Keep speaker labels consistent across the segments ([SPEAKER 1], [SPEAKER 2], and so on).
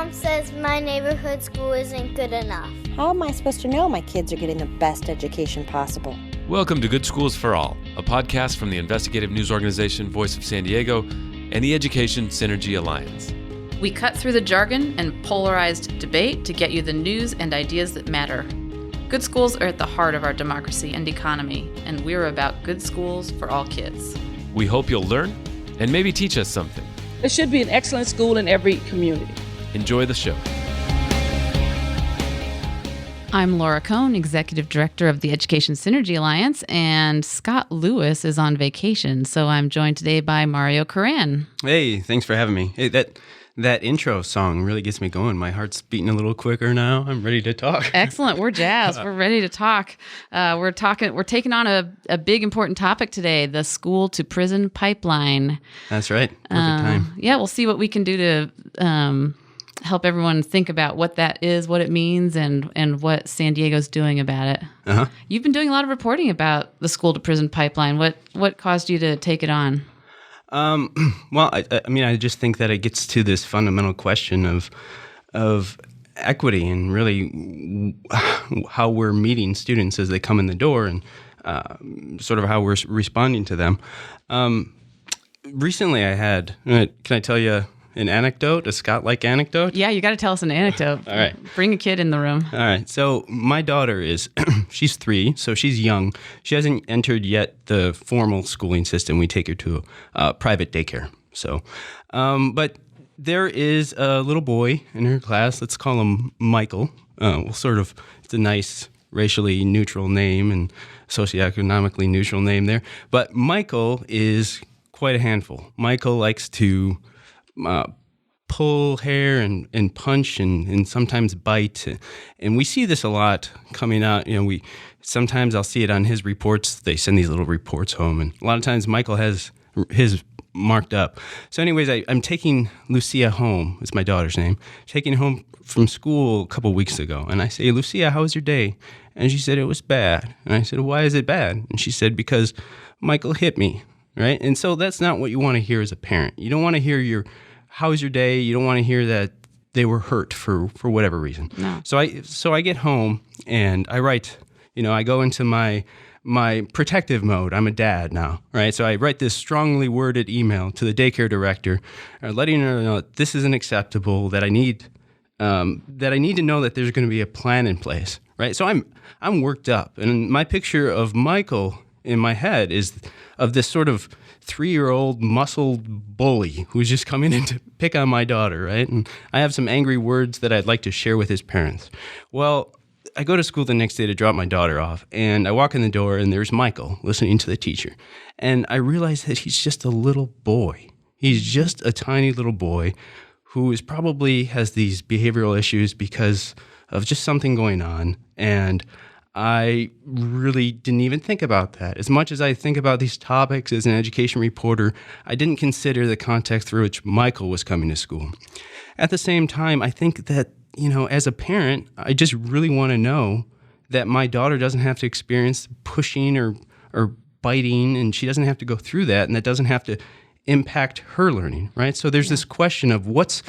[SPEAKER 1] mom says my neighborhood school isn't good enough.
[SPEAKER 2] How am I supposed to know my kids are getting the best education possible?
[SPEAKER 3] Welcome to Good Schools for All, a podcast from the investigative news organization Voice of San Diego and the Education Synergy Alliance.
[SPEAKER 4] We cut through the jargon and polarized debate to get you the news and ideas that matter. Good schools are at the heart of our democracy and economy, and we're about good schools for all kids.
[SPEAKER 3] We hope you'll learn and maybe teach us something.
[SPEAKER 5] There should be an excellent school in every community.
[SPEAKER 3] Enjoy the show.
[SPEAKER 4] I'm Laura Kohn, Executive Director of the Education Synergy Alliance, and Scott Lewis is on vacation, so I'm joined today by Mario Koran.
[SPEAKER 6] Hey, thanks for having me. Hey, that intro song really gets me going. My heart's beating a little quicker now. I'm ready to talk.
[SPEAKER 4] Excellent. We're jazzed. We're ready to talk. We're taking on a big important topic today, the school to prison pipeline.
[SPEAKER 6] That's right. Perfect time.
[SPEAKER 4] Yeah, we'll see what we can do to help everyone think about what that is, what it means, and what San Diego's doing about it.
[SPEAKER 6] Uh-huh.
[SPEAKER 4] You've been doing a lot of reporting about the school to prison pipeline. What caused you to take it on?
[SPEAKER 6] Well, I just think that it gets to this fundamental question of equity and really how we're meeting students as they come in the door and sort of how we're responding to them. Recently I had, can I tell you an anecdote, a Scott-like anecdote?
[SPEAKER 4] Yeah, you got to tell us an anecdote.
[SPEAKER 6] All right.
[SPEAKER 4] Bring a kid in the room.
[SPEAKER 6] All right. So my daughter is, she's 3, so she's young. She hasn't entered yet the formal schooling system. We take her to a private daycare. So, but there is a little boy in her class. Let's call him Michael. It's a nice racially neutral name and socioeconomically neutral name there. But Michael is quite a handful. Michael likes to pull hair and punch and sometimes bite. And we see this a lot coming out. Sometimes I'll see it on his reports. They send these little reports home. And a lot of times Michael has his marked up. So anyways, I'm taking Lucia home. It's my daughter's name. Taking her home from school a couple weeks ago. And I say, Lucia, how was your day? And she said, it was bad. And I said, why is it bad? And she said, because Michael hit me. Right? And so that's not what you want to hear as a parent. You don't want to hear how was your day? You don't want to hear that they were hurt for whatever reason.
[SPEAKER 4] No.
[SPEAKER 6] So I get home and I write, I go into my protective mode. I'm a dad now, right? So I write this strongly worded email to the daycare director, letting her know that this isn't acceptable, that I need to know that there's going to be a plan in place, right? So I'm worked up, and my picture of Michael in my head is of this sort of 3-year-old muscled bully who's just coming in to pick on my daughter, right? And I have some angry words that I'd like to share with his parents. Well, I go to school the next day to drop my daughter off, and I walk in the door, and there's Michael listening to the teacher. And I realize that he's just a little boy. He's just a tiny little boy who probably has these behavioral issues because of just something going on. And I really didn't even think about that. As much as I think about these topics as an education reporter, I didn't consider the context through which Michael was coming to school. At the same time, I think that, as a parent, I just really want to know that my daughter doesn't have to experience pushing or biting, and she doesn't have to go through that, and that doesn't have to impact her learning, right? So there's this question of what's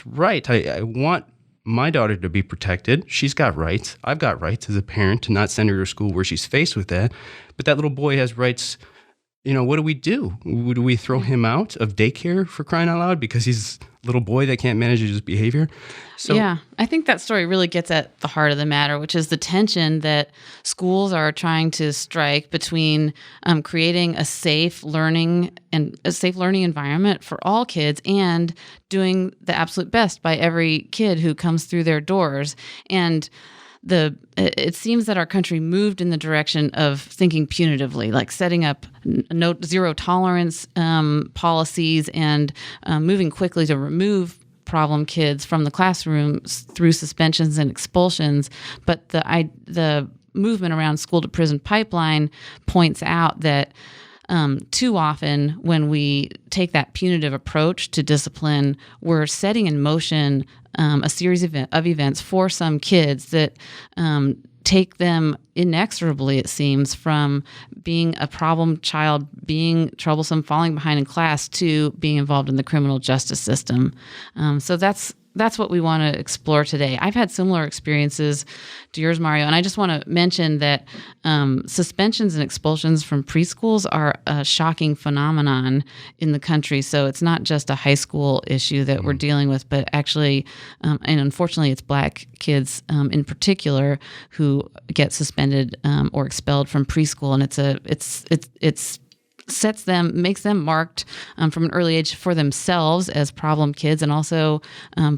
[SPEAKER 6] right. I want my daughter to be protected. She's got rights. I've got rights as a parent to not send her to school where she's faced with that. But that little boy has rights. What do we do? Would we throw him out of daycare for crying out loud because he's a little boy that can't manage his behavior? So,
[SPEAKER 4] yeah, I think that story really gets at the heart of the matter, which is the tension that schools are trying to strike between creating a safe learning environment for all kids and doing the absolute best by every kid who comes through their doors. And it seems that our country moved in the direction of thinking punitively, like setting up zero tolerance policies and moving quickly to remove problem kids from the classrooms through suspensions and expulsions. But the movement around school to prison pipeline points out that too often when we take that punitive approach to discipline, we're setting in motion a series of events for some kids that take them inexorably, it seems, from being a problem child, being troublesome, falling behind in class, to being involved in the criminal justice system. So that's that's what we want to explore today. I've had similar experiences to yours, Mario, and I just want to mention that suspensions and expulsions from preschools are a shocking phenomenon in the country. So it's not just a high school issue that we're dealing with, but actually, and unfortunately, it's Black kids in particular who get suspended or expelled from preschool, and it's makes them marked from an early age for themselves as problem kids, and also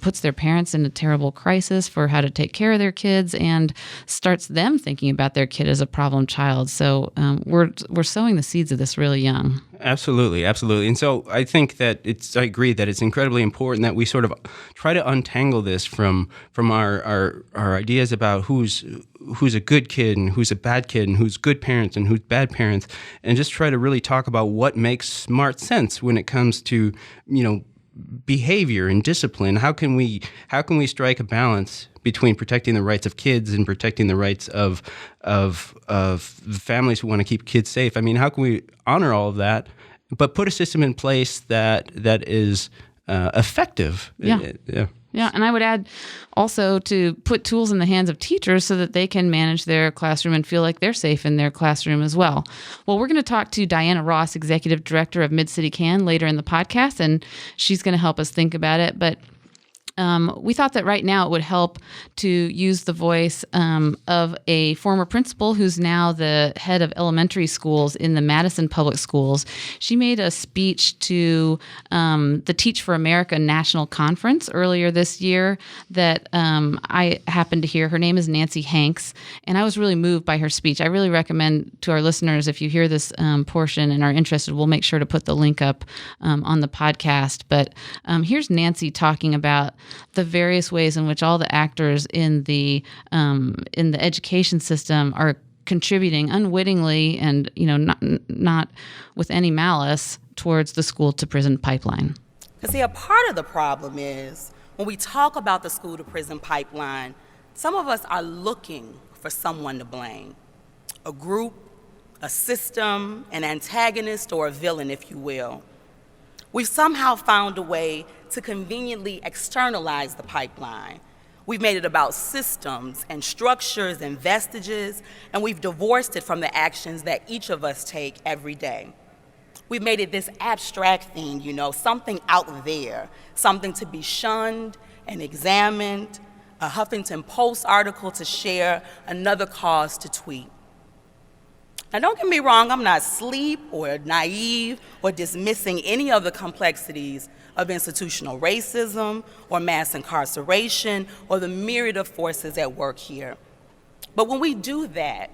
[SPEAKER 4] puts their parents in a terrible crisis for how to take care of their kids, and starts them thinking about their kid as a problem child. So we're sowing the seeds of this really young.
[SPEAKER 6] Absolutely. And so I think that I agree that it's incredibly important that we sort of try to untangle this from our ideas about who's a good kid and who's a bad kid and who's good parents and who's bad parents, and just try to really talk about what makes smart sense when it comes to, behavior and discipline. How can we strike a balance between protecting the rights of kids and protecting the rights of families who want to keep kids safe? I mean, how can we honor all of that, but put a system in place that is effective?
[SPEAKER 4] Yeah, and I would add also to put tools in the hands of teachers so that they can manage their classroom and feel like they're safe in their classroom as well. Well, we're going to talk to Diana Ross, Executive Director of Mid-City CAN, later in the podcast, and she's going to help us think about it. But we thought that right now it would help to use the voice of a former principal who's now the head of elementary schools in the Madison Public Schools. She made a speech to the Teach for America National Conference earlier this year that I happened to hear. Her name is Nancy Hanks, and I was really moved by her speech. I really recommend to our listeners, if you hear this portion and are interested, we'll make sure to put the link up on the podcast. But here's Nancy talking about the various ways in which all the actors in the education system are contributing unwittingly and not with any malice towards the school to prison pipeline.
[SPEAKER 7] Because see, a part of the problem is when we talk about the school to prison pipeline, some of us are looking for someone to blame, a group, a system, an antagonist, or a villain, if you will. We've somehow found a way to conveniently externalize the pipeline. We've made it about systems and structures and vestiges, and we've divorced it from the actions that each of us take every day. We've made it this abstract thing, something out there, something to be shunned and examined, a Huffington Post article to share, another cause to tweet. Now, don't get me wrong, I'm not asleep or naive or dismissing any of the complexities of institutional racism or mass incarceration or the myriad of forces at work here. But when we do that,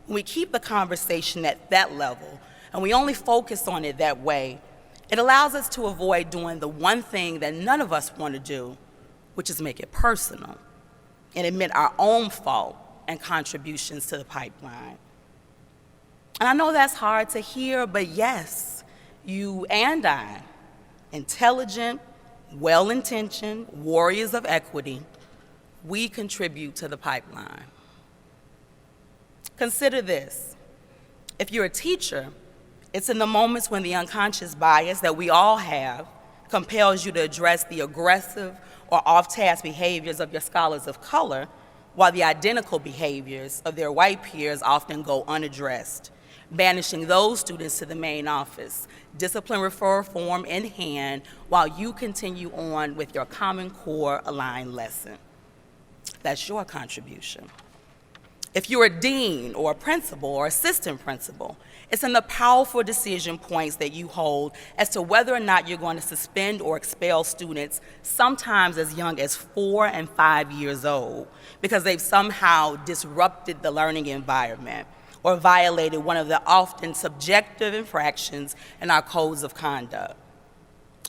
[SPEAKER 7] when we keep the conversation at that level and we only focus on it that way, it allows us to avoid doing the one thing that none of us want to do, which is make it personal and admit our own fault and contributions to the pipeline. And I know that's hard to hear, but yes, you and I, intelligent, well-intentioned warriors of equity, we contribute to the pipeline. Consider this. If you're a teacher, it's in the moments when the unconscious bias that we all have compels you to address the aggressive or off-task behaviors of your scholars of color, while the identical behaviors of their white peers often go unaddressed, banishing those students to the main office, discipline referral form in hand, while you continue on with your Common Core aligned lesson. That's your contribution. If you're a dean or a principal or assistant principal, it's in the powerful decision points that you hold as to whether or not you're going to suspend or expel students, sometimes as young as 4 and 5 years old, because they've somehow disrupted the learning environment or violated one of the often subjective infractions in our codes of conduct.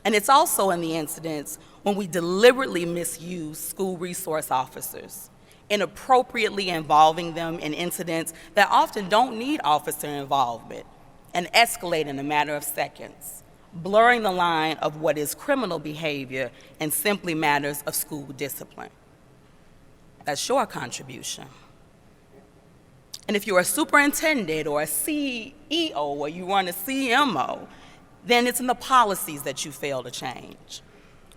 [SPEAKER 7] And it's also in the incidents when we deliberately misuse school resource officers, inappropriately involving them in incidents that often don't need officer involvement and escalate in a matter of seconds, blurring the line of what is criminal behavior and simply matters of school discipline. That's your contribution. And if you're a superintendent or a CEO or you run a CMO, then it's in the policies that you fail to change.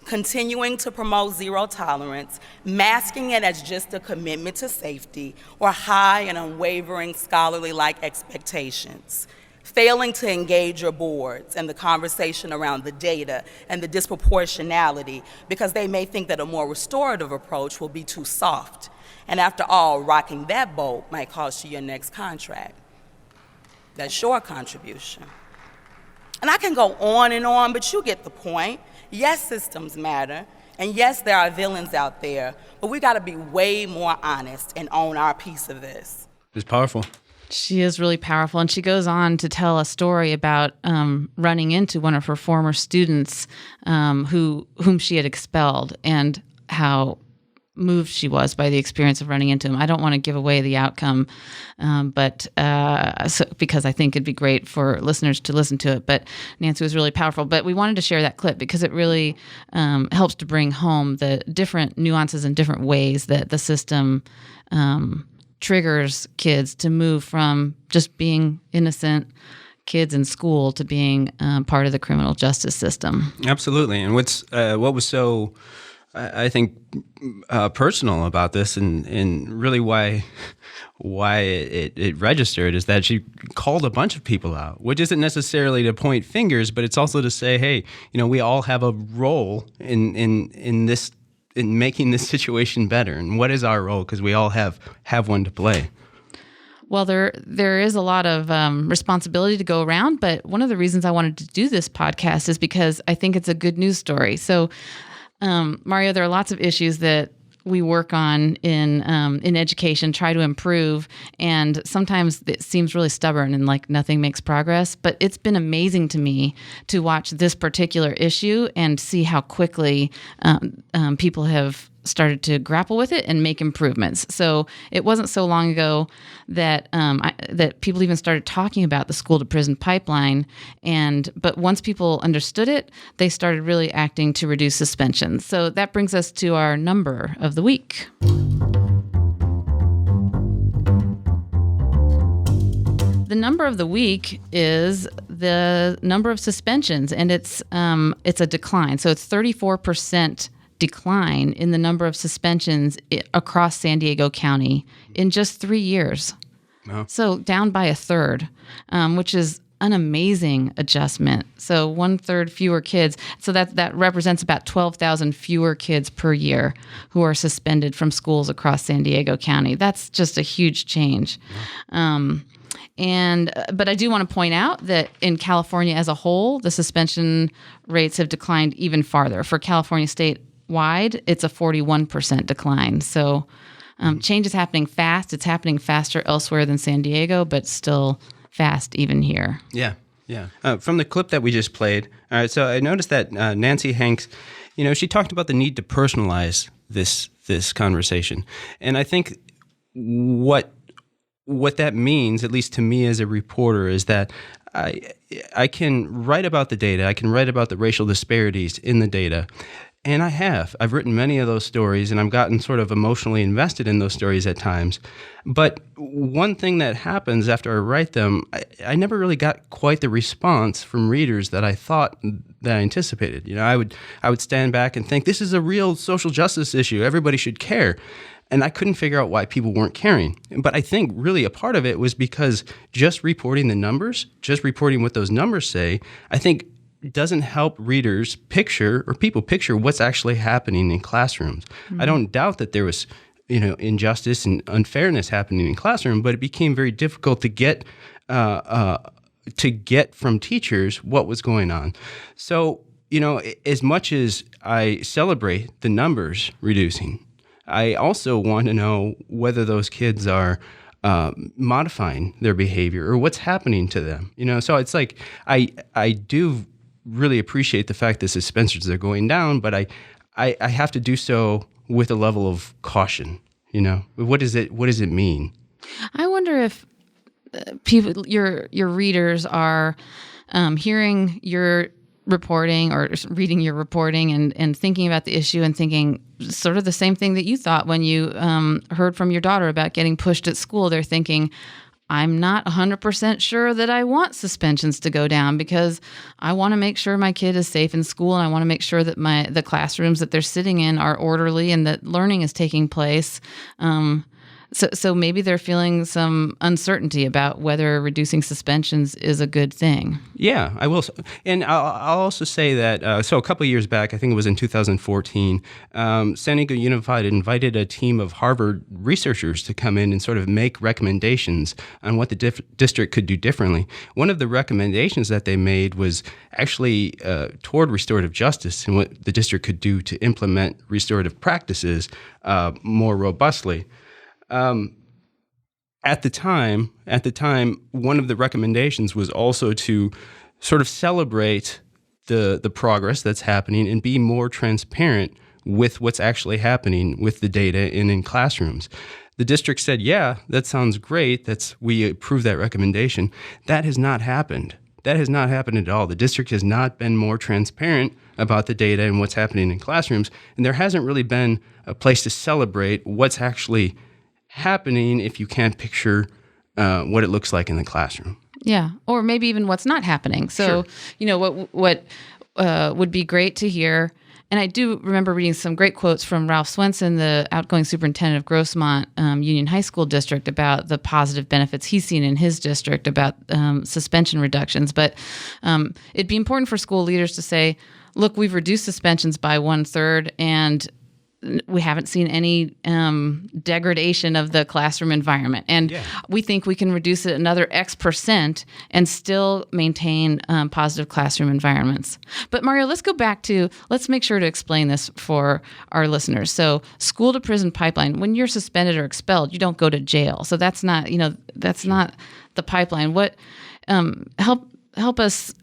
[SPEAKER 7] continuing to promote zero tolerance, masking it as just a commitment to safety or high and unwavering scholarly-like expectations, failing to engage your boards in the conversation around the data and the disproportionality because they may think that a more restorative approach will be too soft. And after all, rocking that boat might cost you your next contract. That's your contribution. And I can go on, but you get the point. Yes, systems matter, and yes, there are villains out there, but we gotta be way more honest and own our piece of this.
[SPEAKER 6] It's powerful.
[SPEAKER 4] She is really powerful, and she goes on to tell a story about running into one of her former students whom she had expelled, and how moved she was by the experience of running into him. I don't want to give away the outcome, but because I think it'd be great for listeners to listen to it. But Nancy was really powerful. But we wanted to share that clip because it really helps to bring home the different nuances and different ways that the system triggers kids to move from just being innocent kids in school to being part of the criminal justice system.
[SPEAKER 6] Absolutely. And what was so, I think, personal about this, and really why it registered, is that she called a bunch of people out, which isn't necessarily to point fingers, but it's also to say, hey, we all have a role in this, in making this situation better. And what is our role? Because we all have one to play.
[SPEAKER 4] Well, there is a lot of responsibility to go around, but one of the reasons I wanted to do this podcast is because I think it's a good news story. So, Mario, there are lots of issues that we work on in education, try to improve, and sometimes it seems really stubborn and like nothing makes progress. But it's been amazing to me to watch this particular issue and see how quickly people have started to grapple with it and make improvements. So it wasn't so long ago that that people even started talking about the school to prison pipeline. But once people understood it, they started really acting to reduce suspensions. So that brings us to our number of the week. The number of the week is the number of suspensions, and it's a decline. So it's 34% decline in the number of suspensions across San Diego County in just 3 years. Wow. So down by a third, which is an amazing adjustment. So 1/3 fewer kids. So that represents about 12,000 fewer kids per year who are suspended from schools across San Diego County. That's just a huge change. Wow. But I do want to point out that in California as a whole, the suspension rates have declined even farther. For California statewide, it's a 41% decline. So change is happening fast. It's happening faster elsewhere than San Diego, but still fast even here.
[SPEAKER 6] Yeah. From the clip that we just played, all right, so I noticed that Nancy Hanks, she talked about the need to personalize this conversation. And I think what that means, at least to me as a reporter, is that I can write about the data, I can write about the racial disparities in the data, and I've written many of those stories, and I've gotten sort of emotionally invested in those stories at times. But one thing that happens after I write them, I never really got quite the response from readers that I thought that I anticipated. I would stand back and think, this is a real social justice issue, everybody should care. And I couldn't figure out why people weren't caring. But I think really a part of it was because just reporting the numbers, just reporting what those numbers say, I think doesn't help readers picture what's actually happening in classrooms. Mm-hmm. I don't doubt that there was, injustice and unfairness happening in classroom, but it became very difficult to get from teachers what was going on. So, as much as I celebrate the numbers reducing, I also want to know whether those kids are modifying their behavior or what's happening to them. So it's like I do really appreciate the fact that suspensions are going down, but I have to do so with a level of caution. What does it mean?
[SPEAKER 4] I wonder if people, your readers, are hearing your reporting or reading your reporting and thinking about the issue and thinking sort of the same thing that you thought when you heard from your daughter about getting pushed at school. They're thinking, I'm not 100% sure that I want suspensions to go down because I want to make sure my kid is safe in school, and I want to make sure that the classrooms that they're sitting in are orderly and that learning is taking place. So maybe they're feeling some uncertainty about whether reducing suspensions is a good thing.
[SPEAKER 6] Yeah, I will. And I'll also say that, so a couple of years back, I think it was in 2014, San Diego Unified invited a team of Harvard researchers to come in and sort of make recommendations on what the district could do differently. One of the recommendations that they made was actually toward restorative justice and what the district could do to implement restorative practices more robustly. At the time, one of the recommendations was also to sort of celebrate the progress that's happening and be more transparent with what's actually happening with the data and in classrooms. The district said, yeah, that sounds great. We approve that recommendation. That has not happened. That has not happened at all. The district has not been more transparent about the data and what's happening in classrooms, and there hasn't really been a place to celebrate what's actually happening if you can't picture what it looks like in the classroom.
[SPEAKER 4] Yeah, or maybe even what's not happening. So,
[SPEAKER 6] Sure.
[SPEAKER 4] What would be great to hear, and I do remember reading some great quotes from Ralph Swenson, the outgoing superintendent of Grossmont Union High School District, about the positive benefits he's seen in his district about suspension reductions. But it'd be important for school leaders to say, look, we've reduced suspensions by 1/3, and we haven't seen any degradation of the classroom environment. And we think we can reduce it another X% and still maintain positive classroom environments. But Mario, let's make sure to explain this for our listeners. So school to prison pipeline, when you're suspended or expelled, you don't go to jail. So that's not the pipeline. What help us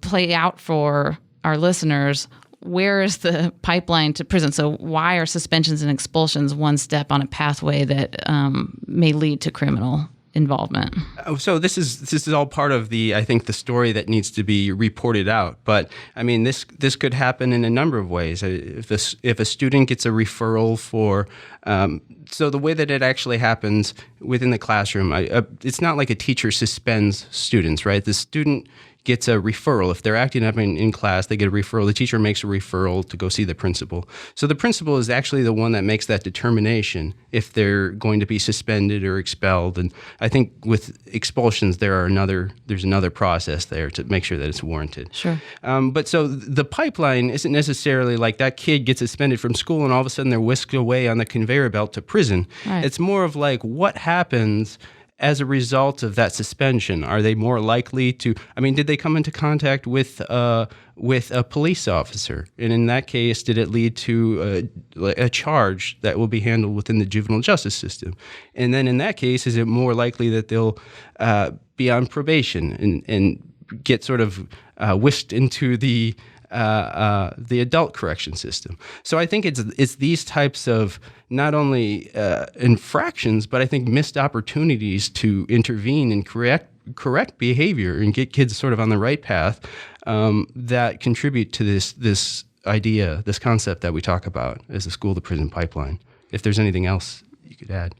[SPEAKER 4] play out for our listeners, where is the pipeline to prison? So why are suspensions and expulsions one step on a pathway that may lead to criminal involvement?
[SPEAKER 6] So this is all part of the story that needs to be reported out. But I mean, this could happen in a number of ways. If a student gets a referral for, so the way that it actually happens within the classroom, it's not like a teacher suspends students, right? The student gets a referral. If they're acting up in class, they get a referral. The teacher makes a referral to go see the principal. So the principal is actually the one that makes that determination if they're going to be suspended or expelled. And I think with expulsions, there's another process there to make sure that it's warranted.
[SPEAKER 4] Sure.
[SPEAKER 6] But so the pipeline isn't necessarily like that kid gets suspended from school and all of a sudden they're whisked away on the conveyor belt to prison.
[SPEAKER 4] Right.
[SPEAKER 6] It's more of like what happens as a result of that suspension. Are they more likely to, did they come into contact with a police officer? And in that case, did it lead to a charge that will be handled within the juvenile justice system? And then in that case, is it more likely that they'll be on probation and get sort of whisked into the adult correction system? So I think it's these types of not only infractions, but I think missed opportunities to intervene and correct behavior and get kids sort of on the right path that contribute to this idea, this concept that we talk about as the school to prison pipeline. If there's anything else you could add.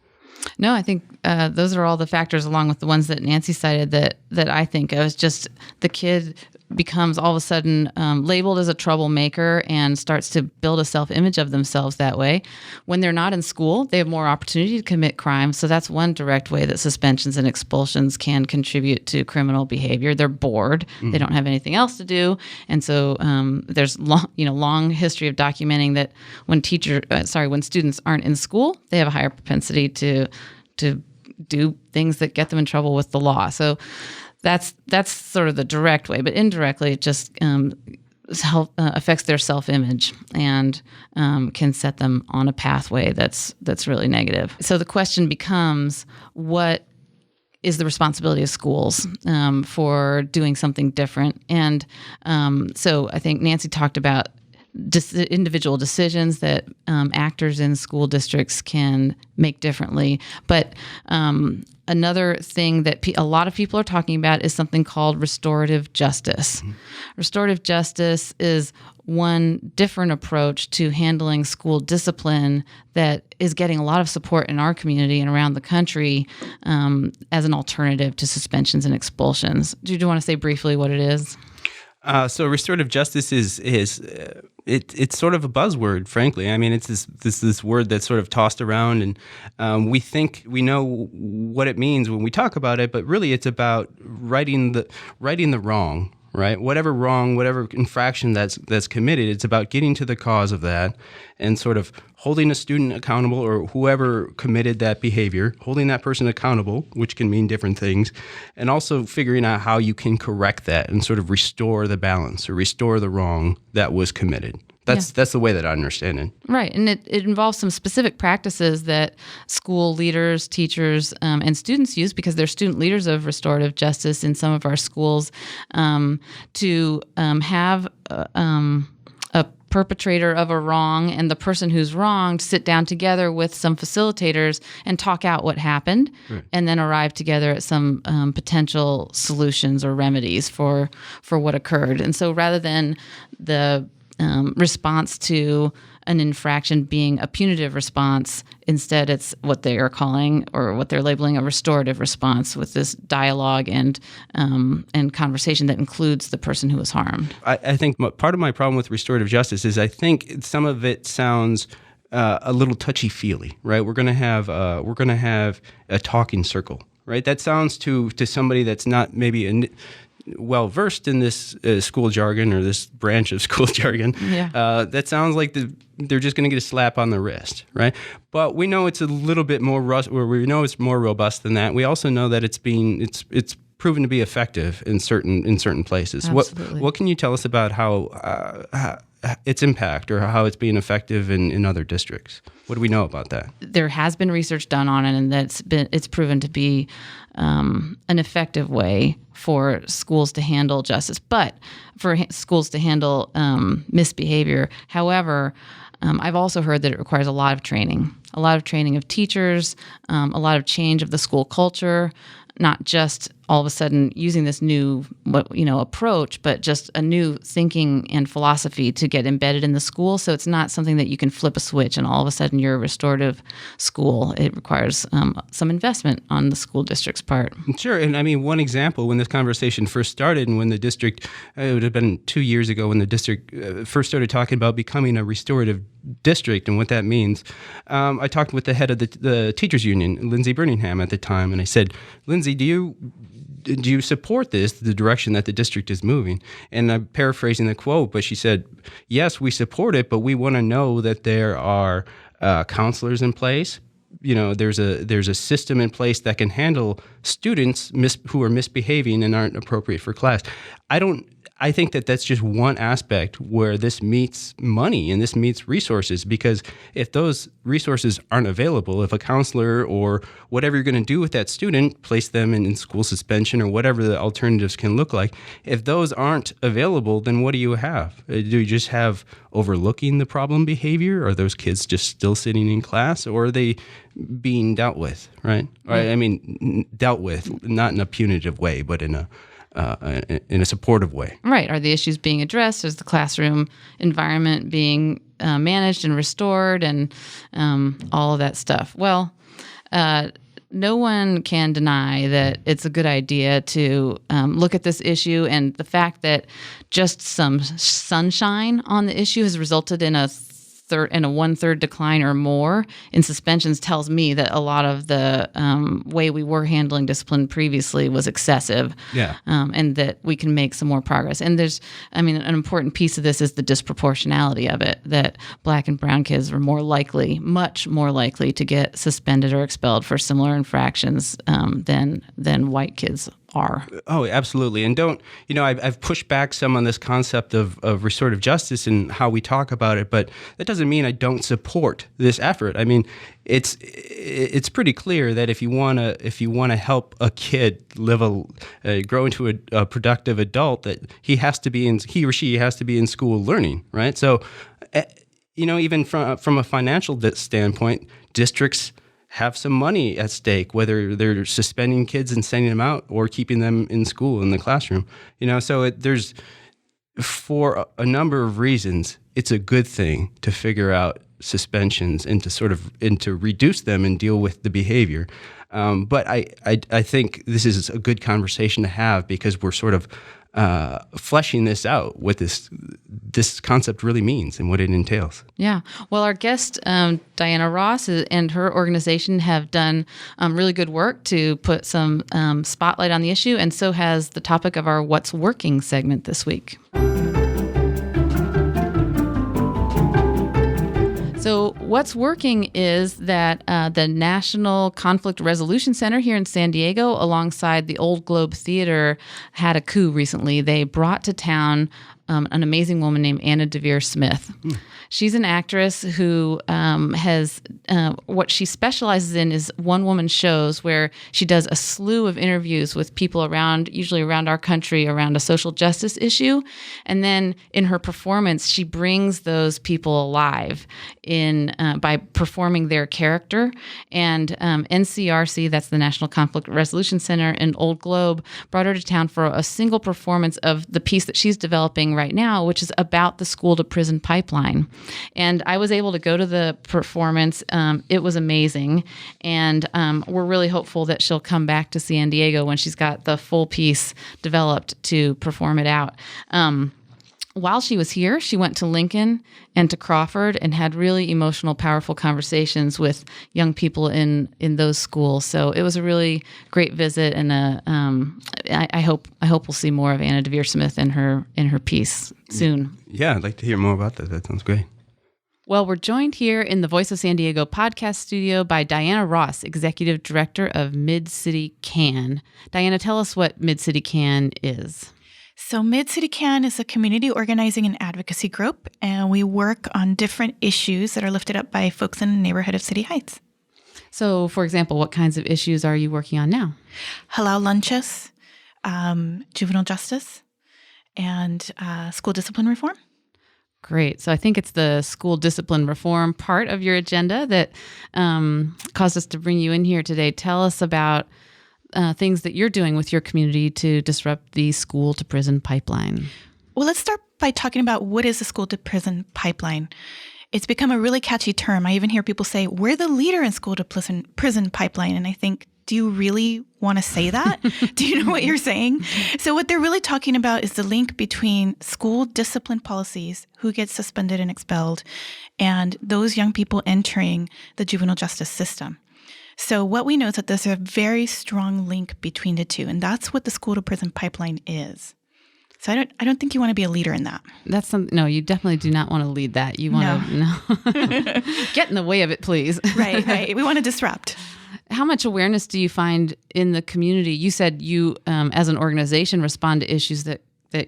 [SPEAKER 4] No, I think those are all the factors, along with the ones that Nancy cited, that I think of. It's just the kid becomes all of a sudden labeled as a troublemaker and starts to build a self-image of themselves that way. When they're not in school, they have more opportunity to commit crimes. So that's one direct way that suspensions and expulsions can contribute to criminal behavior. They're bored. Mm-hmm. They don't have anything else to do. And so there's long history of documenting that when students aren't in school, they have a higher propensity to do things that get them in trouble with the law. So that's sort of the direct way, but indirectly it just affects their self-image and can set them on a pathway that's really negative. So the question becomes, what is the responsibility of schools for doing something different? And so I think Nancy talked about individual decisions that actors in school districts can make differently. But another thing that a lot of people are talking about is something called restorative justice. Mm-hmm. Restorative justice is one different approach to handling school discipline that is getting a lot of support in our community and around the country as an alternative to suspensions and expulsions. Do you want to say briefly what it is?
[SPEAKER 6] So restorative justice it's sort of a buzzword, frankly. I mean, it's this word that's sort of tossed around, and we think we know what it means when we talk about it, but really it's about righting the wrong, right? Whatever infraction that's committed, it's about getting to the cause of that and sort of holding a student accountable, or whoever committed that behavior, holding that person accountable, which can mean different things, and also figuring out how you can correct that and sort of restore the balance or restore the wrong that was committed. That's the way that I understand it.
[SPEAKER 4] Right, and it involves some specific practices that school leaders, teachers, and students use, because they're student leaders of restorative justice in some of our schools, to have a perpetrator of a wrong and the person who's wronged sit down together with some facilitators and talk out what happened, right, and then arrive together at some potential solutions or remedies for what occurred. And so rather than the response to an infraction being a punitive response, instead it's what they are calling, or what they're labeling, a restorative response, with this dialogue and conversation that includes the person who was harmed.
[SPEAKER 6] I think part of my problem with restorative justice is I think some of it sounds a little touchy-feely, right? We're going to have a talking circle, right? That sounds to somebody that's not maybe well versed in this school jargon, or this branch of school jargon. Yeah. That sounds like they're just going to get a slap on the wrist, right? But we know it's a little bit more we know it's more robust than that. We also know that it's proven to be effective in certain places.
[SPEAKER 4] Absolutely.
[SPEAKER 6] What can you tell us about how its impact, or how it's being effective in other districts? What do we know about that?
[SPEAKER 4] There has been research done on it, and it's proven to be an effective way for schools to handle justice, but for schools to handle misbehavior. However, I've also heard that it requires a lot of training of teachers, a lot of change of the school culture, not just all of a sudden using this new approach, but just a new thinking and philosophy to get embedded in the school. So it's not something that you can flip a switch and all of a sudden you're a restorative school. It requires some investment on the school district's part.
[SPEAKER 6] Sure. And I mean, one example, when this conversation first started, and when the district, it would have been 2 years ago, when the district first started talking about becoming a restorative district and what that means, I talked with the head of the teachers union, Lindsay Birmingham, at the time, and I said, Lindsay, do you support the direction that the district is moving? And I'm paraphrasing the quote, but she said, yes, we support it, but we want to know that there are counselors in place. There's a system in place that can handle students who are misbehaving and aren't appropriate for class. I think that that's just one aspect where this meets money and this meets resources, because if those resources aren't available, if a counselor or whatever you're going to do with that student, place them in school suspension or whatever the alternatives can look like, if those aren't available, then what do you have? Do you just have overlooking the problem behavior? Are those kids just still sitting in class, or are they being dealt with, right? Right. I mean, dealt with, not in a punitive way, but in a supportive way. Right.
[SPEAKER 4] Are the issues being addressed? Is the classroom environment being managed and restored, and all of that stuff? Well, no one can deny that it's a good idea to look at this issue, and the fact that just some sunshine on the issue has resulted in a 1/3 decline or more in suspensions tells me that a lot of the way we were handling discipline previously was excessive.
[SPEAKER 6] Yeah.
[SPEAKER 4] And that we can make some more progress. And an important piece of this is the disproportionality of it, that Black and brown kids are much more likely to get suspended or expelled for similar infractions than white kids are.
[SPEAKER 6] Oh, absolutely. And I've pushed back some on this concept of restorative justice and how we talk about it, but that doesn't mean I don't support this effort. I mean, it's pretty clear that if you want to help a kid grow into a productive adult, that he or she has to be in school learning, right? So, even from a financial standpoint, districts have some money at stake, whether they're suspending kids and sending them out or keeping them in school in the classroom. So there's for a number of reasons, it's a good thing to figure out suspensions and to reduce them and deal with the behavior. But I think this is a good conversation to have because we're sort of fleshing this out, what this concept really means and what it entails.
[SPEAKER 4] Yeah. Well, our guest, Diana Ross, and her organization have done really good work to put some spotlight on the issue, and so has the topic of our What's Working segment this week. So what's working is that the National Conflict Resolution Center here in San Diego, alongside the Old Globe Theater, had a coup recently. They brought to town an amazing woman named Anna Deavere Smith. She's an actress who has what she specializes in is one-woman shows where she does a slew of interviews with people usually around our country, around a social justice issue. And then in her performance, she brings those people alive by performing their character. And NCRC, that's the National Conflict Resolution Center, and Old Globe brought her to town for a single performance of the piece that she's developing right now, which is about the school-to-prison pipeline. And I was able to go to the performance. It was amazing. And we're really hopeful that she'll come back to San Diego when she's got the full piece developed to perform it out. While she was here, she went to Lincoln and to Crawford and had really emotional, powerful conversations with young people in those schools. So it was a really great visit, and I hope we'll see more of Anna Deavere Smith in her piece soon.
[SPEAKER 6] Yeah, I'd like to hear more about that. That sounds great.
[SPEAKER 4] Well, we're joined here in the Voice of San Diego podcast studio by Diana Ross, Executive Director of Mid-City CAN. Diana, tell us what Mid-City CAN is.
[SPEAKER 8] So Mid-City CAN is a community organizing and advocacy group, and we work on different issues that are lifted up by folks in the neighborhood of City Heights.
[SPEAKER 4] So, for example, what kinds of issues are you working on now?
[SPEAKER 8] Halal lunches, juvenile justice, and school discipline reform.
[SPEAKER 4] Great. So I think it's the school discipline reform part of your agenda that caused us to bring you in here today. Tell us about things that you're doing with your community to disrupt the school-to-prison pipeline.
[SPEAKER 8] Well, let's start by talking about what is the school-to-prison pipeline. It's become a really catchy term. I even hear people say, we're the leader in school-to-prison pipeline. And I think, do you really want to say that? Do you know what you're saying? So what they're really talking about is the link between school discipline policies, who gets suspended and expelled, and those young people entering the juvenile justice system. So what we know is that there's a very strong link between the two, and that's what the school-to-prison pipeline is. So I don't think you want to be a leader in that.
[SPEAKER 4] No, you definitely do not want to lead that. You want to get in the way of it, please.
[SPEAKER 8] Right. We want to disrupt.
[SPEAKER 4] How much awareness do you find in the community? You said you, as an organization, respond to issues that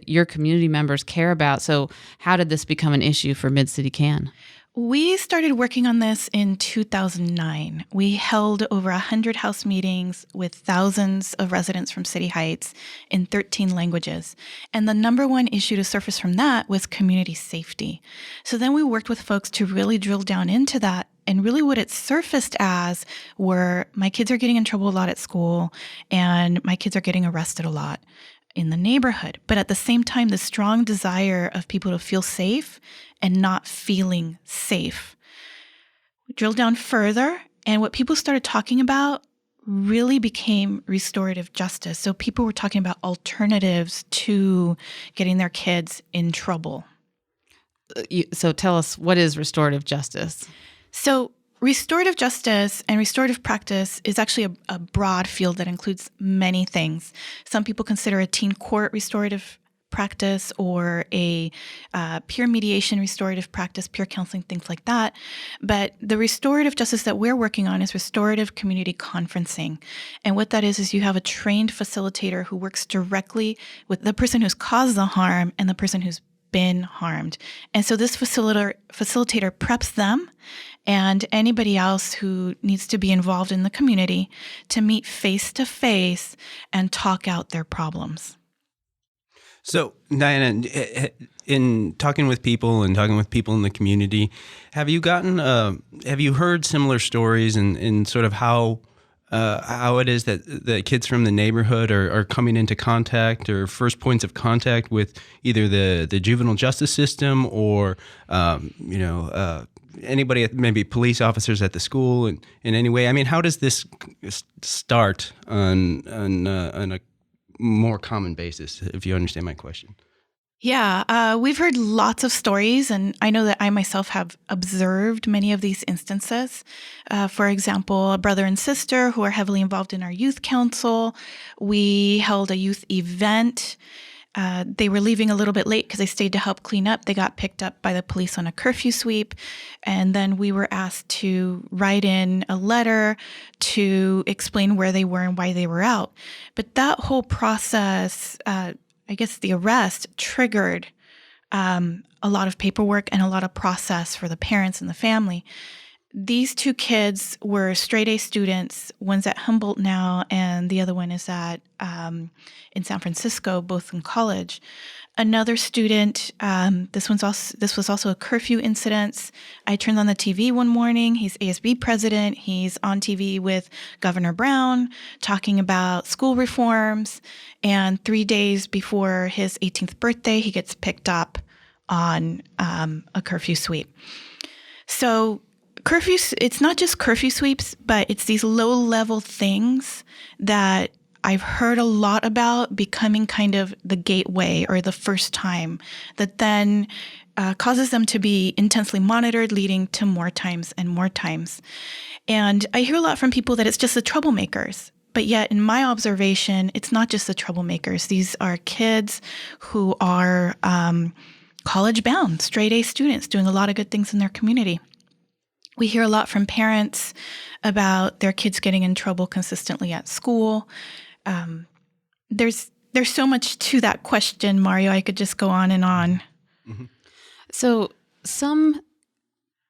[SPEAKER 4] your community members care about. So how did this become an issue for Mid-City CAN?
[SPEAKER 8] We started working on this in 2009. We held over 100 house meetings with thousands of residents from City Heights in 13 languages. And the number one issue to surface from that was community safety. So then we worked with folks to really drill down into that. And really what it surfaced as were my kids are getting in trouble a lot at school and my kids are getting arrested a lot in the neighborhood. But at the same time, the strong desire of people to feel safe and not feeling safe. We drilled down further, and what people started talking about really became restorative justice. So people were talking about alternatives to getting their kids in trouble.
[SPEAKER 4] So tell us, what is restorative justice?
[SPEAKER 8] So restorative justice and restorative practice is actually a broad field that includes many things. Some people consider a teen court restorative practice or a peer mediation restorative practice, peer counseling, things like that. But the restorative justice that we're working on is restorative community conferencing. And what that is you have a trained facilitator who works directly with the person who's caused the harm and the person who's been harmed. And so this facilitator preps them and anybody else who needs to be involved in the community to meet face-to-face and talk out their problems.
[SPEAKER 6] So, Diana, in talking with people and talking with people in the community, have you heard similar stories in sort of how how it is that the kids from the neighborhood are coming into contact or first points of contact with either the juvenile justice system or, anybody, maybe police officers at the school in any way? I mean, how does this start on a more common basis, if you understand my question?
[SPEAKER 8] Yeah, we've heard lots of stories, and I know that I myself have observed many of these instances. For example, a brother and sister who are heavily involved in our youth council. We held a youth event. They were leaving a little bit late because they stayed to help clean up. They got picked up by the police on a curfew sweep. And then we were asked to write in a letter to explain where they were and why they were out. But that whole process, I guess the arrest triggered a lot of paperwork and a lot of process for the parents and the family. These two kids were straight A students. One's at Humboldt now, and the other one is at in San Francisco, both in college. Another student, this was also a curfew incident. I turned on the TV one morning. He's ASB president. He's on TV with Governor Brown talking about school reforms. And 3 days before his 18th birthday, he gets picked up on a curfew sweep. So curfews, it's not just curfew sweeps, but it's these low-level things that I've heard a lot about becoming kind of the gateway or the first time that then causes them to be intensely monitored, leading to more times and more times. And I hear a lot from people that it's just the troublemakers. But yet, in my observation, it's not just the troublemakers. These are kids who are college-bound, straight A students doing a lot of good things in their community. We hear a lot from parents about their kids getting in trouble consistently at school. There's so much to that question, Mario. I could just go on and on.
[SPEAKER 4] Mm-hmm. So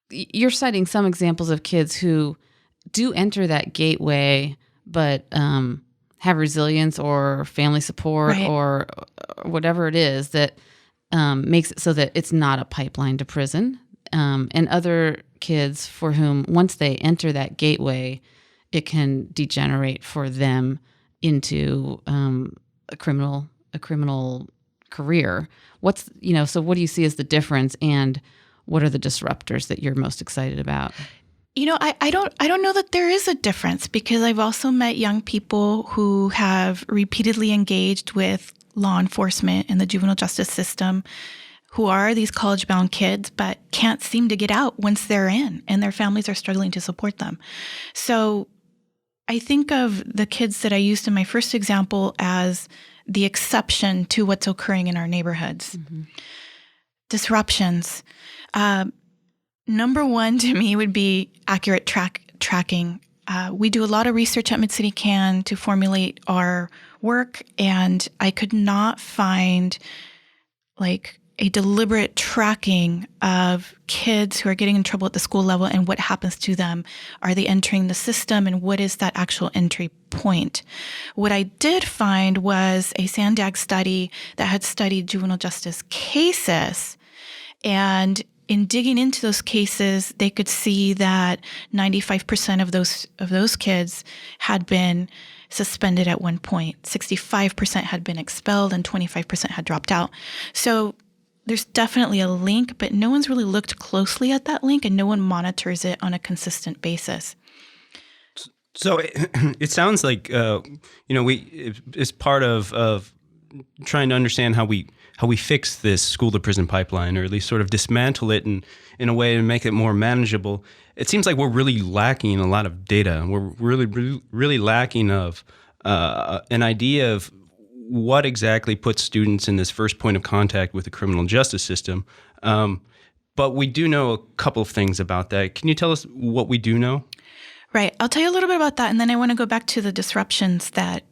[SPEAKER 4] you're citing some examples of kids who do enter that gateway, but have resilience or family support, right, or whatever it is that makes it so that it's not a pipeline to prison. And other kids for whom once they enter that gateway, it can degenerate for them into a criminal career. So what do you see as the difference, and what are the disruptors that you're most excited about?
[SPEAKER 8] I don't know that there is a difference, because I've also met young people who have repeatedly engaged with law enforcement and the juvenile justice system, who are these college-bound kids but can't seem to get out once they're in, and their families are struggling to support them. So I think of the kids that I used in my first example as the exception to what's occurring in our neighborhoods. Mm-hmm. Disruptions. Number one to me would be accurate tracking. We do a lot of research at Mid-City CAN to formulate our work, and I could not find a deliberate tracking of kids who are getting in trouble at the school level and what happens to them. Are they entering the system, and what is that actual entry point? What I did find was a San Diego study that had studied juvenile justice cases, and in digging into those cases, they could see that 95% of those kids had been suspended at one point. 65% had been expelled, and 25% had dropped out. So there's definitely a link, but no one's really looked closely at that link, and no one monitors it on a consistent basis.
[SPEAKER 6] So it sounds like it's part of trying to understand how we fix this school to prison pipeline, or at least sort of dismantle it in a way to make it more manageable. It seems like we're really lacking a lot of data. We're really lacking of an idea of what exactly puts students in this first point of contact with the criminal justice system. But we do know a couple of things about that. Can you tell us what we do know?
[SPEAKER 8] Right. I'll tell you a little bit about that, and then I want to go back to the disruptions that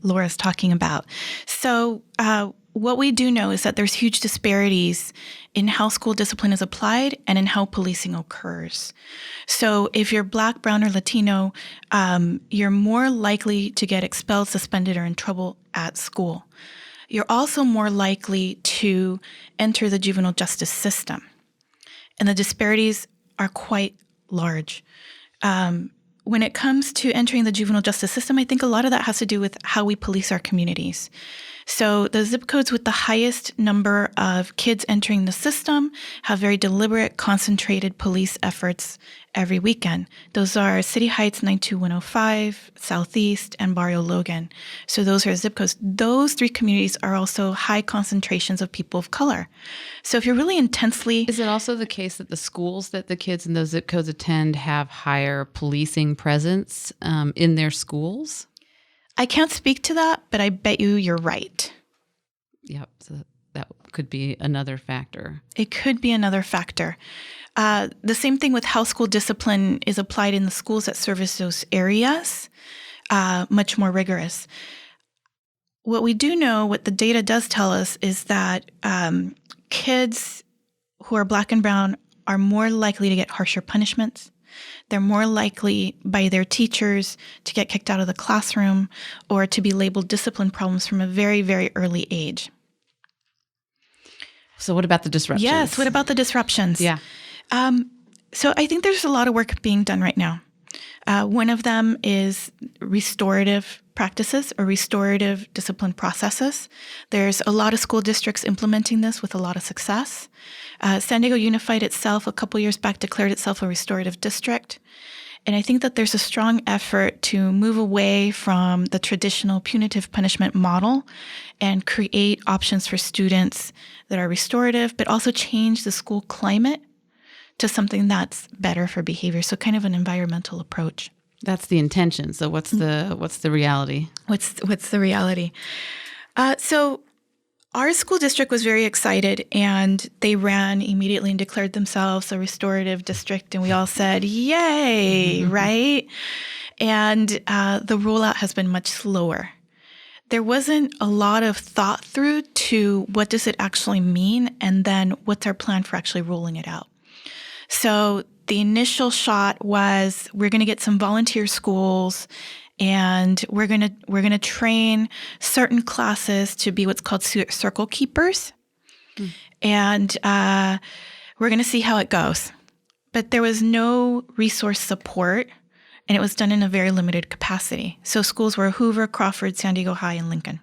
[SPEAKER 8] Laura's talking about. So what we do know is that there's huge disparities in how school discipline is applied and in how policing occurs. So if you're Black, Brown, or Latino, you're more likely to get expelled, suspended, or in trouble at school. You're also more likely to enter the juvenile justice system. And the disparities are quite large. when it comes to entering the juvenile justice system, I think a lot of that has to do with how we police our communities. So the zip codes with the highest number of kids entering the system have very deliberate, concentrated police efforts every weekend. Those are City Heights 92105, Southeast, and Barrio Logan. So those are zip codes. Those three communities are also high concentrations of people of color. So if you're really intensely...
[SPEAKER 4] Is it also the case that the schools that the kids in those zip codes attend have higher policing presence in their schools?
[SPEAKER 8] I can't speak to that, but I bet you're right.
[SPEAKER 4] Yep, so that could be another factor.
[SPEAKER 8] It could be another factor. The same thing with how school discipline is applied in the schools that service those areas, much more rigorous. What we do know, what the data does tell us, is that kids who are Black and brown are more likely to get harsher punishments. They're more likely by their teachers to get kicked out of the classroom or to be labeled discipline problems from a very, very early age.
[SPEAKER 4] So what about the disruptions?
[SPEAKER 8] Yes, what about the disruptions?
[SPEAKER 4] Yeah.
[SPEAKER 8] So I think there's a lot of work being done right now. One of them is restorative practices or restorative discipline processes. There's a lot of school districts implementing this with a lot of success. San Diego Unified itself, a couple years back, declared itself a restorative district. And I think that there's a strong effort to move away from the traditional punitive punishment model and create options for students that are restorative, but also change the school climate to something that's better for behavior. So kind of an environmental approach.
[SPEAKER 4] That's the intention. So what's the reality?
[SPEAKER 8] What's the reality? So our school district was very excited, and they ran immediately and declared themselves a restorative district, and we all said, yay, right? And the rollout has been much slower. There wasn't a lot of thought through to what does it actually mean, and then what's our plan for actually rolling it out. So the initial shot was we're going to get some volunteer schools, and we're gonna train certain classes to be what's called circle keepers, and we're gonna see how it goes. But there was no resource support, and it was done in a very limited capacity. So schools were Hoover, Crawford, San Diego High, and Lincoln.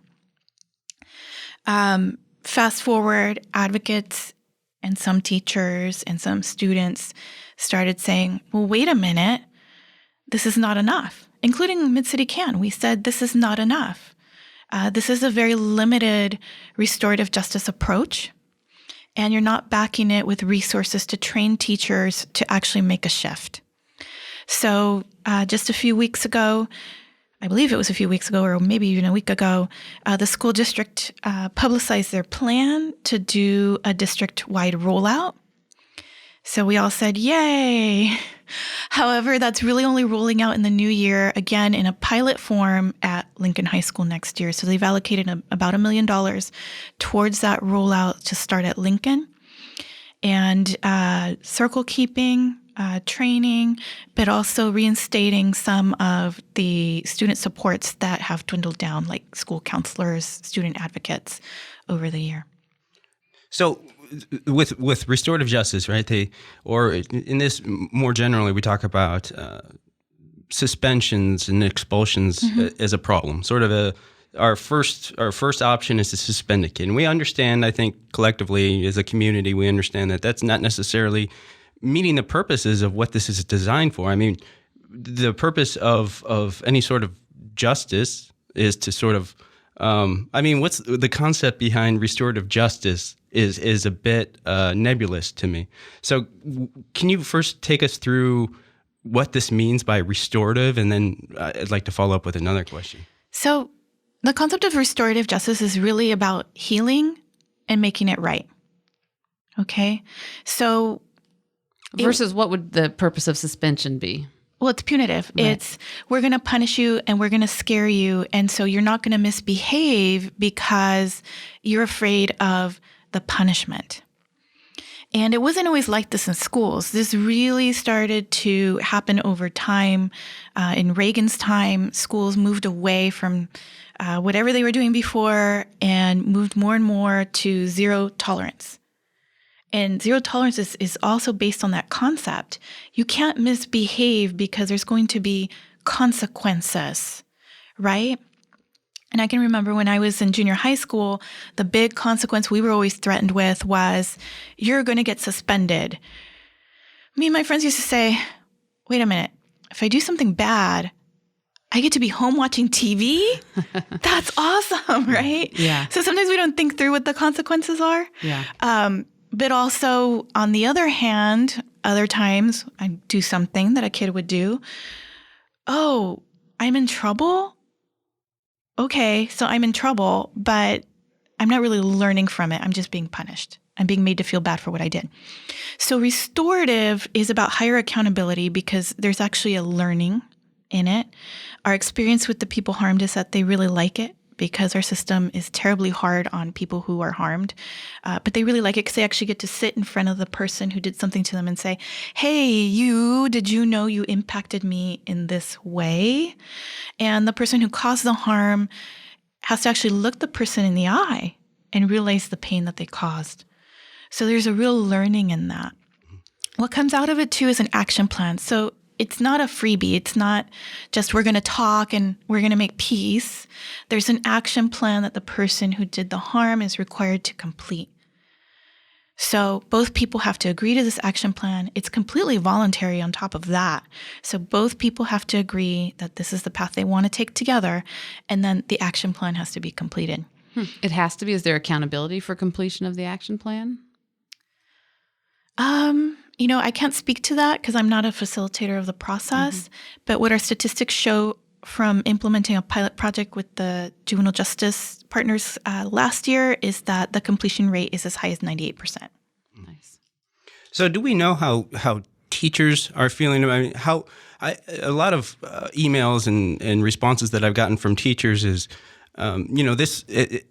[SPEAKER 8] Fast forward, advocates and some teachers and some students started saying, well, wait a minute, this is not enough. Including Mid-City Can, we said this is not enough. This is a very limited restorative justice approach, and you're not backing it with resources to train teachers to actually make a shift. So just a few weeks ago, I believe it was a few weeks ago or maybe even a week ago, the school district publicized their plan to do a district-wide rollout. So we all said, yay. However, that's really only rolling out in the new year, again, in a pilot form at Lincoln High School next year. So they've allocated about $1 million towards that rollout to start at Lincoln. And circle keeping, training, but also reinstating some of the student supports that have dwindled down, like school counselors, student advocates over the year.
[SPEAKER 6] So with restorative justice, right? Or in this more generally, we talk about suspensions and expulsions as a problem. Sort of our first option is to suspend a kid, and we understand. I think collectively as a community, we understand that that's not necessarily meeting the purposes of what this is designed for. I mean, the purpose of any sort of justice is to sort of what's the concept behind restorative justice is a bit nebulous to me. So can you first take us through what this means by restorative, and then I'd like to follow up with another question.
[SPEAKER 8] So the concept of restorative justice is really about healing and making it right. Okay? So
[SPEAKER 4] versus what would the purpose of suspension be?
[SPEAKER 8] Well, it's punitive.
[SPEAKER 4] Right.
[SPEAKER 8] It's we're going to punish you and we're going to scare you. And so you're not going to misbehave because you're afraid of the punishment. And it wasn't always like this in schools. This really started to happen over time. In Reagan's time, schools moved away from whatever they were doing before and moved more and more to zero tolerance. And zero tolerance is also based on that concept. You can't misbehave because there's going to be consequences, right? And I can remember when I was in junior high school, the big consequence we were always threatened with was, you're going to get suspended. Me and my friends used to say, wait a minute, if I do something bad, I get to be home watching TV? That's awesome, right?
[SPEAKER 4] Yeah.
[SPEAKER 8] So sometimes we don't think through what the consequences are.
[SPEAKER 4] Yeah.
[SPEAKER 8] But also, on the other hand, other times I do something that a kid would do. Oh, I'm in trouble? Okay, so I'm in trouble, but I'm not really learning from it. I'm just being punished. I'm being made to feel bad for what I did. So restorative is about higher accountability because there's actually a learning in it. Our experience with the people harmed is that they really like it because our system is terribly hard on people who are harmed. But they really like it because they actually get to sit in front of the person who did something to them and say, hey, did you know you impacted me in this way? And the person who caused the harm has to actually look the person in the eye and realize the pain that they caused. So there's a real learning in that. What comes out of it, too, is an action plan. So it's not a freebie. It's not just we're going to talk and we're going to make peace. There's an action plan that the person who did the harm is required to complete. So both people have to agree to this action plan. It's completely voluntary on top of that. So both people have to agree that this is the path they want to take together, and then the action plan has to be completed.
[SPEAKER 4] It has to be. Is there accountability for completion of the action plan?
[SPEAKER 8] I can't speak to that because I'm not a facilitator of the process. But what our statistics show from implementing a pilot project with the juvenile justice partners last year is that the completion rate is as high as 98%.
[SPEAKER 4] Nice.
[SPEAKER 6] So do we know how teachers are feeling? I mean, a lot of emails and responses that I've gotten from teachers is,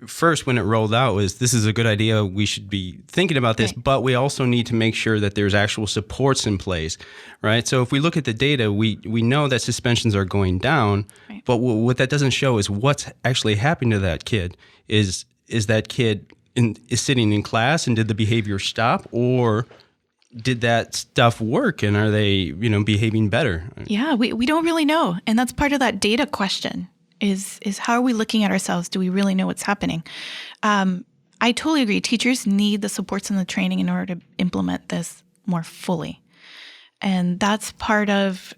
[SPEAKER 6] first when it rolled out was, this is a good idea, we should be thinking about this, right. But we also need to make sure that there's actual supports in place, right? So if we look at the data, we know that suspensions are going down, right. But what that doesn't show is what's actually happening to that kid. Is that kid is sitting in class and did the behavior stop, or did that stuff work and are they, behaving better?
[SPEAKER 8] Yeah, we don't really know. And that's part of that data question. Is how are we looking at ourselves? Do we really know what's happening? I totally agree. Teachers need the supports and the training in order to implement this more fully. And that's part of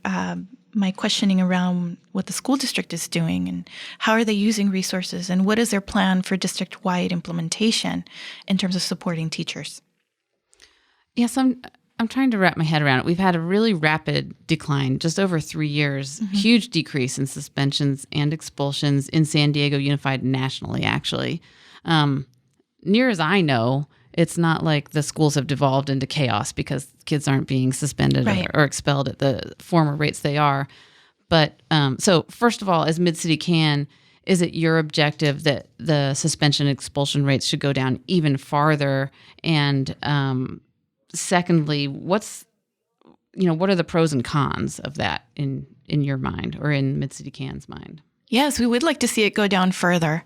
[SPEAKER 8] my questioning around what the school district is doing and how are they using resources and what is their plan for district-wide implementation in terms of supporting teachers?
[SPEAKER 4] Yes, I'm trying to wrap my head around it. We've had a really rapid decline, just over 3 years, huge decrease in suspensions and expulsions in San Diego Unified nationally, actually. Near as I know, it's not like the schools have devolved into chaos because kids aren't being suspended
[SPEAKER 8] right.
[SPEAKER 4] or expelled at the former rates they are. But so first of all, as Mid-City can, is it your objective that the suspension and expulsion rates should go down even farther? And secondly, what are the pros and cons of that in your mind or in Mid-City Can's mind?
[SPEAKER 8] Yes, we would like to see it go down further.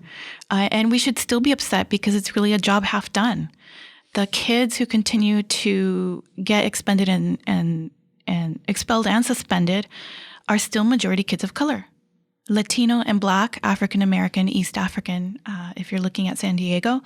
[SPEAKER 8] And we should still be upset because it's really a job half done. The kids who continue to get expended and expelled and suspended are still majority kids of color. Latino and Black, African American, East African, if you're looking at San Diego.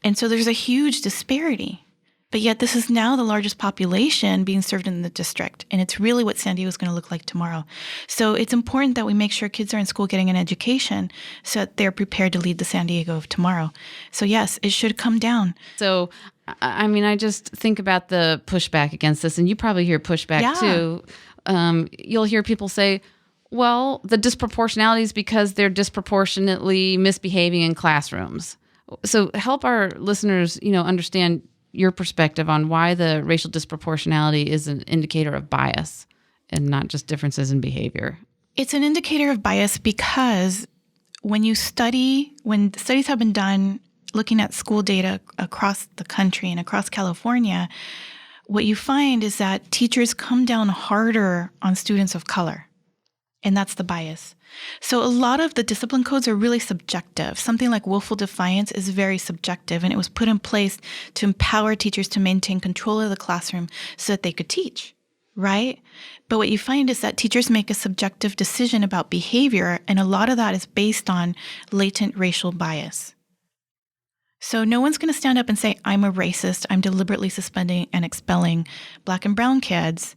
[SPEAKER 8] And so there's a huge disparity. But yet this is now the largest population being served in the district. And it's really what San Diego is going to look like tomorrow. So it's important that we make sure kids are in school getting an education so that they're prepared to lead the San Diego of tomorrow. So yes, it should come down.
[SPEAKER 4] So, I just think about the pushback against this, and you probably hear pushback too. You'll hear people say, well, the disproportionality is because they're disproportionately misbehaving in classrooms. So help our listeners, understand your perspective on why the racial disproportionality is an indicator of bias and not just differences in behavior.
[SPEAKER 8] It's an indicator of bias because when studies have been done looking at school data across the country and across California, what you find is that teachers come down harder on students of color. And that's the bias. So a lot of the discipline codes are really subjective. Something like willful defiance is very subjective, and it was put in place to empower teachers to maintain control of the classroom so that they could teach, right? But what you find is that teachers make a subjective decision about behavior, and a lot of that is based on latent racial bias. So no one's going to stand up and say, I'm a racist, I'm deliberately suspending and expelling Black and brown kids,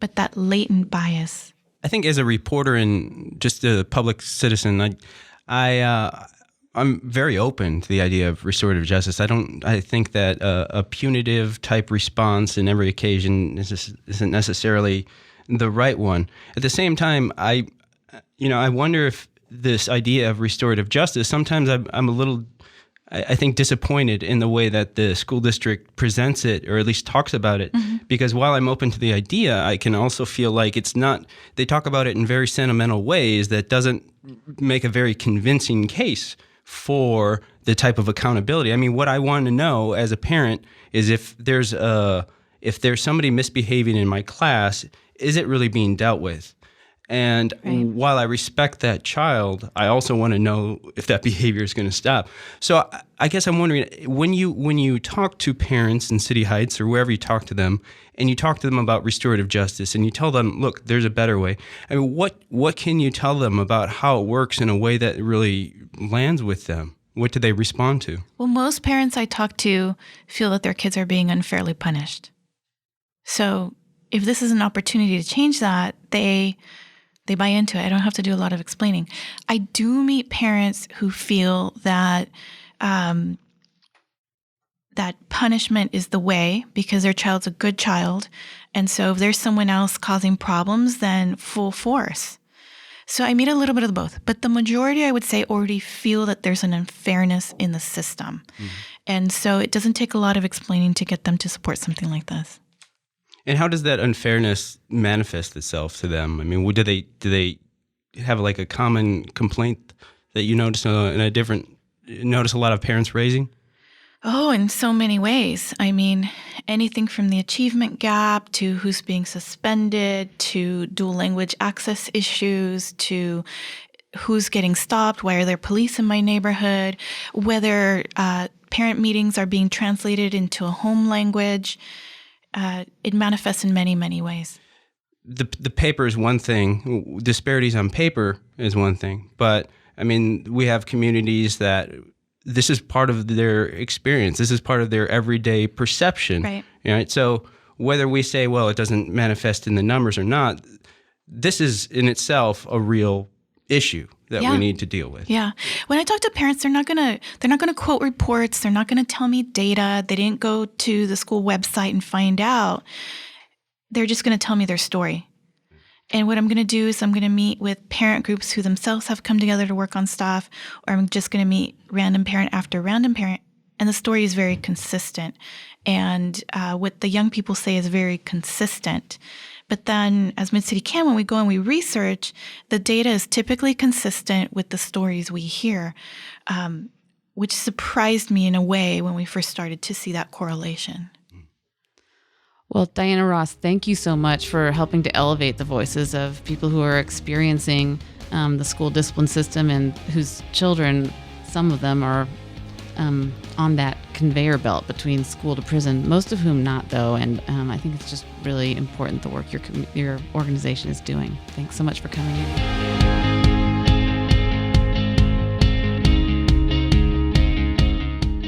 [SPEAKER 8] but that latent bias.
[SPEAKER 6] I think as a reporter and just a public citizen, I'm very open to the idea of restorative justice. I think that a punitive type response in every occasion isn't necessarily the right one. At the same time, I wonder if this idea of restorative justice, sometimes I'm a little, I think, disappointed in the way that the school district presents it, or at least talks about it. Mm-hmm. Because while I'm open to the idea, I can also feel like it's not, they talk about it in very sentimental ways that doesn't make a very convincing case for the type of accountability. I mean, what I want to know as a parent is if there's somebody misbehaving in my class, is it really being dealt with? And while I respect that child, I also want to know if that behavior is going to stop. So I guess I'm wondering, when you talk to parents in City Heights or wherever you talk to them, and you talk to them about restorative justice, and you tell them, look, there's a better way. I mean, what can you tell them about how it works in a way that really lands with them? What do they respond to?
[SPEAKER 8] Well, most parents I talk to feel that their kids are being unfairly punished. So if this is an opportunity to change that, they buy into it. I don't have to do a lot of explaining. I do meet parents who feel that that punishment is the way because their child's a good child. And so if there's someone else causing problems, then full force. So I meet a little bit of both. But the majority, I would say, already feel that there's an unfairness in the system. Mm-hmm. And so it doesn't take a lot of explaining to get them to support something like this.
[SPEAKER 6] And how does that unfairness manifest itself to them? I mean, do they have like a common complaint that you notice notice a lot of parents raising?
[SPEAKER 8] Oh, in so many ways. I mean, anything from the achievement gap to who's being suspended to dual language access issues to who's getting stopped, why are there police in my neighborhood, whether parent meetings are being translated into a home language. It manifests in many, many ways.
[SPEAKER 6] The paper is one thing. Disparities on paper is one thing. But, I mean, we have communities that this is part of their experience. This is part of their everyday perception.
[SPEAKER 8] Right.
[SPEAKER 6] Right? So whether we say, well, it doesn't manifest in the numbers or not, this is in itself a real issue that we need to deal with.
[SPEAKER 8] Yeah. When I talk to parents, they're not gonna quote reports. They're not gonna tell me data. They didn't go to the school website and find out. They're just gonna tell me their story. And what I'm gonna do is I'm gonna meet with parent groups who themselves have come together to work on stuff, or I'm just gonna meet random parent after random parent. And the story is very consistent. And what the young people say is very consistent. But then as Mid-City can, when we go and we research, the data is typically consistent with the stories we hear, which surprised me in a way when we first started to see that correlation.
[SPEAKER 4] Well, Diana Ross, thank you so much for helping to elevate the voices of people who are experiencing the school discipline system and whose children, some of them are on that conveyor belt between school to prison, most of whom not, though. And I think it's just really important, the work your organization is doing. Thanks so much for coming in.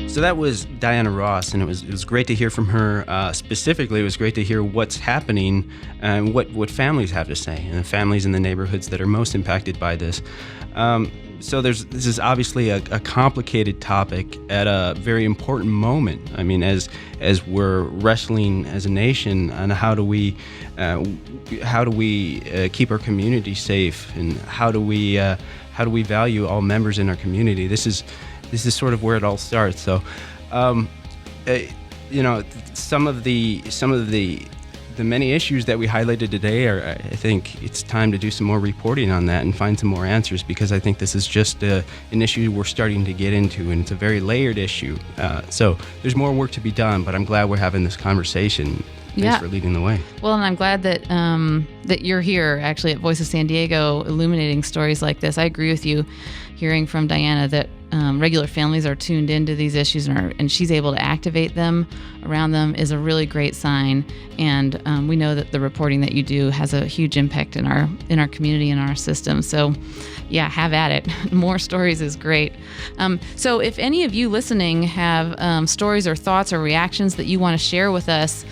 [SPEAKER 6] So that was Diana Ross, and it was great to hear from her. Specifically, it was great to hear what's happening and what families have to say, and the families in the neighborhoods that are most impacted by this. So this is obviously a complicated topic at a very important moment. I mean, as we're wrestling as a nation on how do we keep our community safe, and how do we value all members in our community. This is sort of where it all starts. So, some of the many issues that we highlighted today I think it's time to do some more reporting on that and find some more answers, because I think this is just an issue we're starting to get into, and it's a very layered issue. So there's more work to be done, but I'm glad we're having this conversation. Thanks for leading the way.
[SPEAKER 4] Well, and I'm glad that that you're here actually at Voice of San Diego illuminating stories like this. I agree with you, hearing from Diana that regular families are tuned into these issues and she's able to activate them around them is a really great sign. And we know that the reporting that you do has a huge impact in our community and our system. So yeah, have at it. More stories is great. So if any of you listening have stories or thoughts or reactions that you want to share with us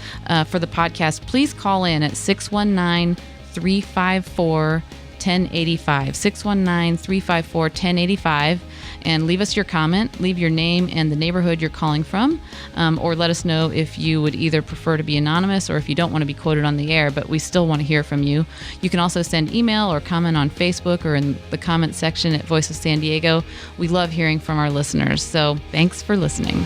[SPEAKER 4] for the podcast, please call in at 619-354-1085, 619-354-1085, and leave us your comment, leave your name and the neighborhood you're calling from, or let us know if you would either prefer to be anonymous or if you don't want to be quoted on the air, but we still want to hear from you. You can also send email or comment on Facebook or in the comment section at Voice of San Diego. We love hearing from our listeners, so thanks for listening.